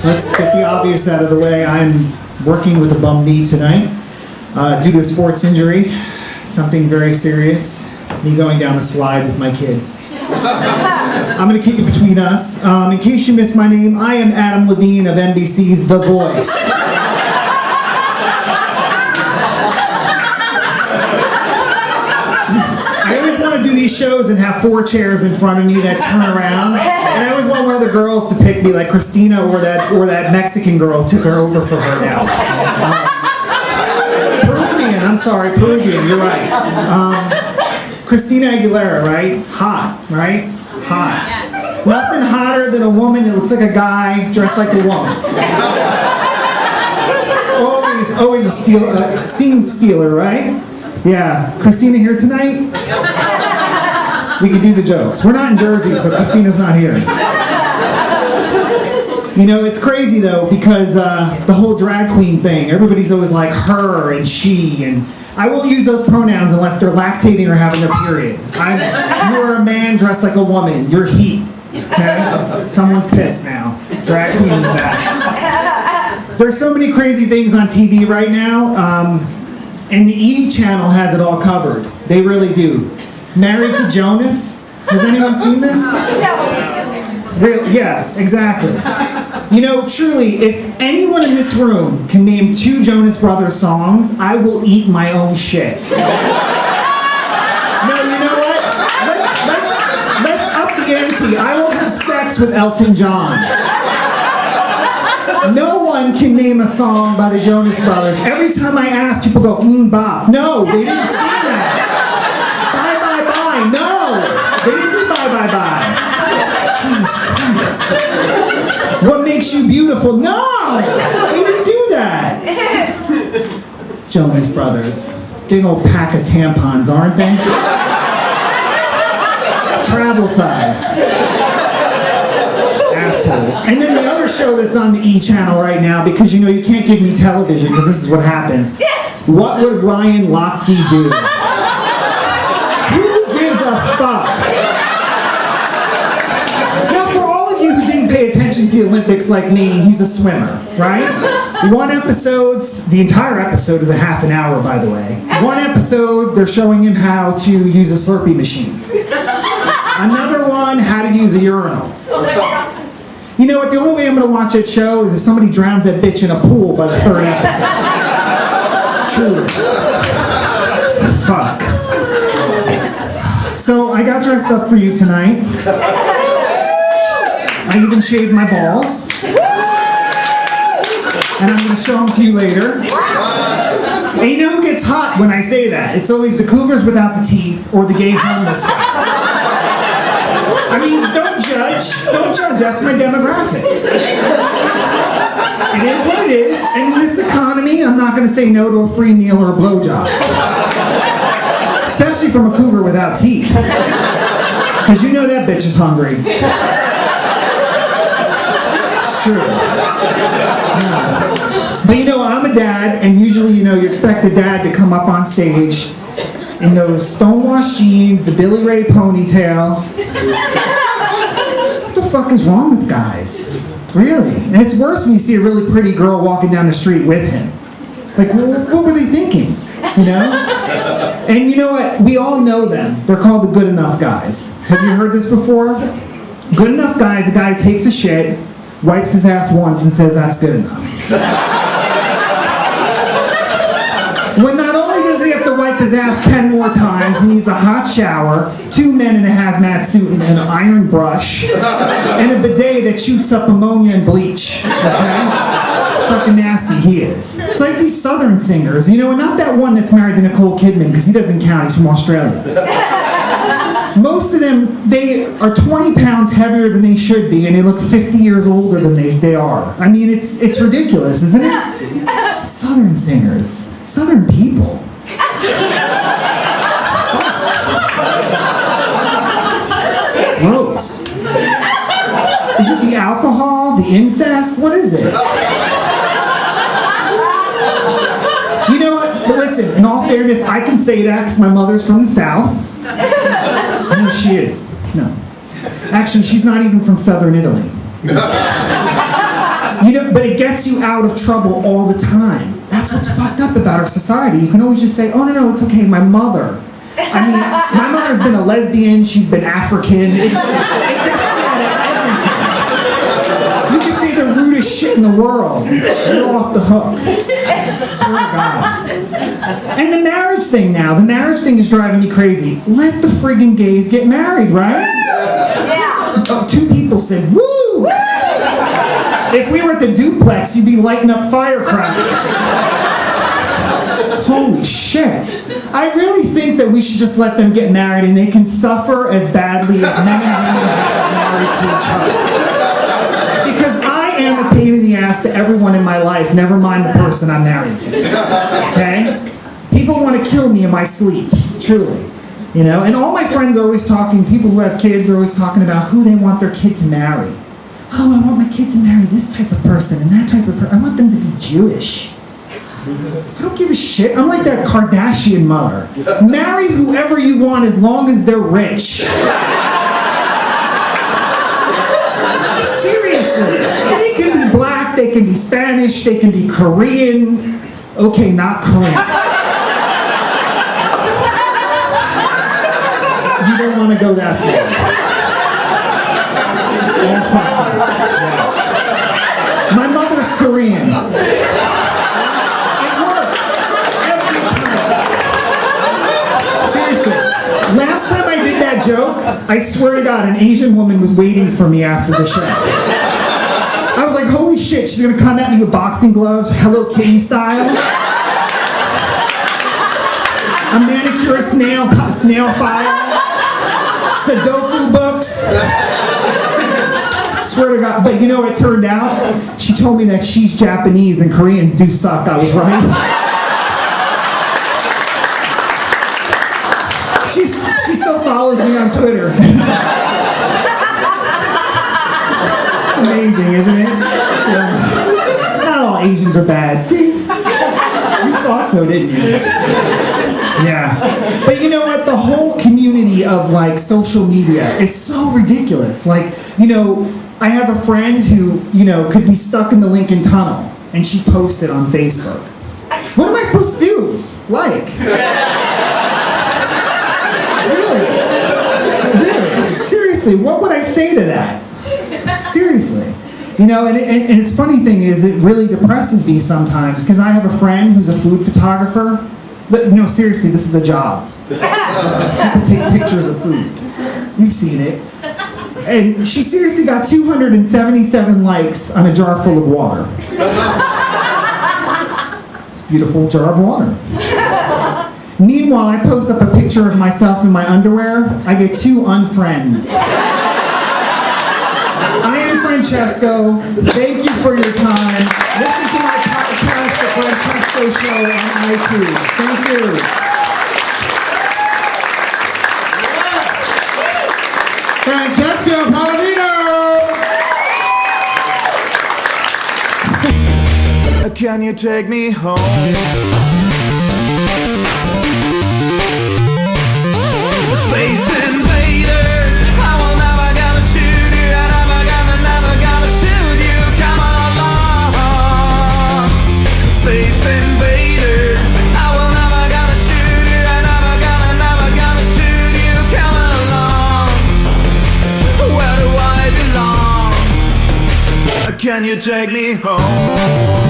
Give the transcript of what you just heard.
Let's get the obvious out of the way. I'm working with a bum knee tonight due to a sports injury, something very serious. Me going down a slide with my kid. I'm going to keep it between us. In case you missed my name, I am Adam Levine of NBC's The Voice. I always want to do these shows and have 4 chairs in front of me that turn around. And I always want one of the girls to pick me, like Christina or that Mexican girl took her over for her now. Peruvian, you're right. Christina Aguilera, right? Hot, right? Hot. Yes. Nothing hotter than a woman that looks like a guy dressed like a woman. always a scene stealer, right? Yeah. Christina here tonight? We can do the jokes. We're not in Jersey, so Christina's not here. You know, it's crazy though, because the whole drag queen thing, everybody's always like her and she, and I won't use those pronouns unless they're lactating or having their period. You are a man dressed like a woman. You're he. Okay? Someone's pissed now. Drag queen in the back. There's so many crazy things on TV right now, and the E! channel has it all covered. They really do. Married to Jonas. Has anyone seen this? Really? Yeah, exactly. You know, truly, if anyone in this room can name 2 Jonas Brothers songs, I will eat my own shit. No, you know what? Let's up the ante. I will have sex with Elton John. No one can name a song by the Jonas Brothers. Every time I ask, people go, bop. No, they didn't sing that. Bye, bye, bye. No, they didn't do bye, bye, bye. Jesus Christ. What makes you beautiful? No! They didn't do that. Jonas Brothers. Big old pack of tampons, aren't they? Travel size. Assholes. And then the other show that's on the E! channel right now, because you know you can't give me television because this is what happens. What would Ryan Lochte do? Who gives a fuck? Pay attention to the Olympics like me, he's a swimmer, right? One episode, the entire episode is a half an hour, by the way. One episode, they're showing him how to use a Slurpee machine. Another one, how to use a urinal. You know what, the only way I'm going to watch that show is if somebody drowns that bitch in a pool by the 3rd episode. Truly. Fuck. So, I got dressed up for you tonight. I even shaved my balls. And I'm going to show them to you later. And you know who gets hot when I say that? It's always the cougars without the teeth or the gay homeless guys. I mean, don't judge. Don't judge. That's my demographic. It is what it is. And in this economy, I'm not going to say no to a free meal or a blowjob. Especially from a cougar without teeth. Because you know that bitch is hungry. Sure. Yeah. But you know, I'm a dad, and usually, you know, you expect a dad to come up on stage in those stonewashed jeans, the Billy Ray ponytail. What the fuck is wrong with guys? Really? And it's worse when you see a really pretty girl walking down the street with him. Like, what were they thinking? You know? And you know what? We all know them. They're called the good enough guys. Have you heard this before? Good enough guy is a guy who takes a shit, wipes his ass once and says that's good enough. When not only does he have to wipe his ass 10 more times, he needs a hot shower, 2 men in a hazmat suit and an iron brush, and a bidet that shoots up ammonia and bleach. Okay? Fucking nasty he is. It's like these southern singers, you know, and not that one that's married to Nicole Kidman, because he doesn't count, he's from Australia. Most of them, they are 20 pounds heavier than they should be, and they look 50 years older than they are. I mean, it's ridiculous, isn't it? Southern singers. Southern people. Gross. Is it the alcohol? The incest? What is it? You know what? But listen, in all fairness, I can say that because my mother's from the South. I know she is. No. Actually, she's not even from southern Italy. But it gets you out of trouble all the time. That's what's fucked up about our society. You can always just say, oh, no, it's okay, my mother. I mean, my mother's been a lesbian, she's been African. It gets me out of everything. You can say the rudest shit in the world. You're off the hook. Swear to God. And the marriage thing now. The marriage thing is driving me crazy. Let the friggin' gays get married, right? Yeah. Oh, 2 people said, woo! If we were at the duplex, you'd be lighting up firecrackers. Holy shit. I really think that we should just let them get married and they can suffer as badly as men and women have married to each other. Because I am a pain in the ass to everyone in my life, never mind the person I'm married to. Okay? People want to kill me in my sleep, truly. And all my friends are always talking, people who have kids are always talking about who they want their kid to marry. Oh, I want my kid to marry this type of person and that type of person. I want them to be Jewish. I don't give a shit. I'm like that Kardashian mother. Marry whoever you want as long as they're rich. Seriously. They can be black, they can be Spanish, they can be Korean. Okay, not Korean. You don't want to go that far. All fucked up. Yeah. My mother's Korean. Last time I did that joke, I swear to God, an Asian woman was waiting for me after the show. I was like, holy shit, she's gonna come at me with boxing gloves, Hello Kitty style. A manicurist snail file. Sudoku books. Swear to God, but you know what it turned out? She told me that she's Japanese and Koreans do suck. I was right. She still follows me on Twitter. It's amazing, isn't it? Yeah. Not all Asians are bad. See? You thought so, didn't you? Yeah. But you know what? The whole community of social media is so ridiculous. I have a friend who, could be stuck in the Lincoln Tunnel and she posts it on Facebook. What am I supposed to do? Really? Seriously, what would I say to that? Seriously. And it's funny thing is, it really depresses me sometimes, because I have a friend who's a food photographer. But no, seriously, this is a job. People take pictures of food. You've seen it. And she seriously got 277 likes on a jar full of water. It's a beautiful jar of water. Meanwhile, I post up a picture of myself in my underwear. I get 2 unfriends. I am Francesco. Thank you for your time. Listen to my podcast, The Francesco Show, on iTunes. Thank you. Francesco Palladino! Can you take me home? Space invaders, I will never gonna shoot you, never gonna shoot you, come along. Space invaders, I will never gonna shoot you, never gonna shoot you, come along. Where do I belong? Can you take me home?